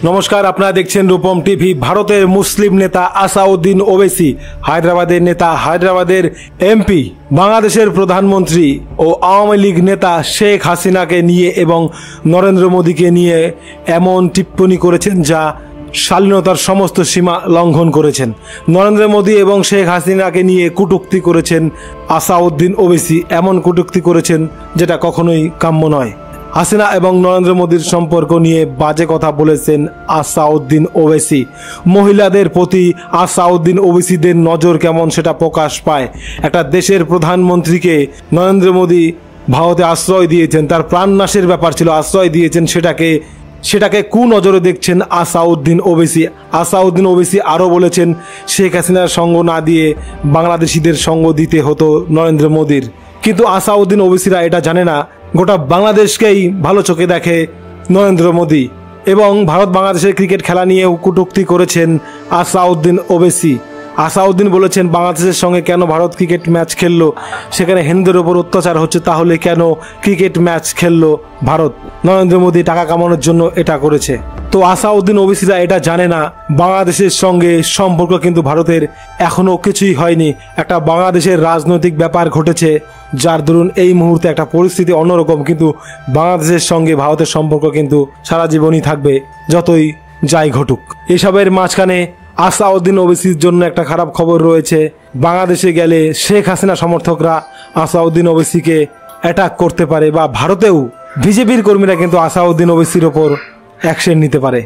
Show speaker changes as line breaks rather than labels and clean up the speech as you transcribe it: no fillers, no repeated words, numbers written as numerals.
নমস্কার, আপনারা দেখছেন রূপম টিভি। ভারতের মুসলিম নেতা আসাউদ্দিন ওবেসি, হায়দ্রাবাদের নেতা, হায়দ্রাবাদের এমপি, বাংলাদেশের প্রধানমন্ত্রী ও আওয়ামী লীগ নেতা শেখ হাসিনাকে নিয়ে এবং নরেন্দ্র মোদীকে নিয়ে এমন টিপ্পনী করেছেন যা শালীনতার সমস্ত সীমা লঙ্ঘন করেছেন। নরেন্দ্র মোদী এবং শেখ হাসিনাকে নিয়ে কটূক্তি করেছেন আসাউদ্দিন ওবেসি, এমন কটূক্তি করেছেন যেটা কখনোই কাম্য নয়। হাসিনা এবং নরেন্দ্র মোদীর সম্পর্ক নিয়ে বাজে কথা বলেছেন আসাউদ্দিন ওবেসি। মহিলাদের প্রতি আসাউদ্দিন ওবেসিদের নজর কেমন সেটা প্রকাশ পায়। একটা দেশের প্রধানমন্ত্রীকে নরেন্দ্র মোদী ভারতে আশ্রয় দিয়েছেন, তার প্রাণনাশের ব্যাপার ছিল, আশ্রয় দিয়েছেন, সেটাকে কুনজরে দেখছেন আসাউদ্দিন ওবেসি। আসাউদ্দিন ওবেসি আরও বলেছেন শেখ হাসিনার সঙ্গ না দিয়ে বাংলাদেশিদের সঙ্গ দিতে হতো নরেন্দ্র মোদীর। কিন্তু আসাউদ্দিন ওবেসিরা এটা জানে না, গোটা বাংলাদেশকেই ভালো চোখে দেখে নরেন্দ্র মোদী। এবং ভারত বাংলাদেশের ক্রিকেট খেলা নিয়েও কটূক্তি করেছেন আসাউদ্দিন ওবেসি। আসাউদ্দিন বলেছেন বাংলাদেশের সঙ্গে কেন ভারত ক্রিকেট ম্যাচ খেললো, সেখানে হিন্দুদের ওপর অত্যাচার হচ্ছে, তাহলে কেন ক্রিকেট ম্যাচ খেললো ভারত? নরেন্দ্র মোদী টাকা কামানোর জন্য এটা করেছে। তো আসাউদ্দিন ওবেসিরা এটা জানে না বাংলাদেশের সঙ্গে সম্পর্ক কিন্তু ভারতের এখনো কিছুই হয়নি। একটা বাংলাদেশের রাজনৈতিক ব্যাপার ঘটেছে যার দরুন এই মুহূর্তে একটা পরিস্থিতি অন্যরকম, কিন্তু বাংলাদেশের সঙ্গে ভারতের সম্পর্ক কিন্তু সারা জীবনই থাকবে যতই যাই ঘটুক। এসবের মাঝখানে আসাউদ্দিন ওবেসির জন্য একটা খারাপ খবর রয়েছে। বাংলাদেশে গেলে শেখ হাসিনা সমর্থকরা আসাউদ্দিন ওবেসিকে অ্যাটাক করতে পারে, বা ভারতেও বিজেপির কর্মীরা কিন্তু আসাউদ্দিন ওবেসির ওপর অ্যাকশন নিতে পারে।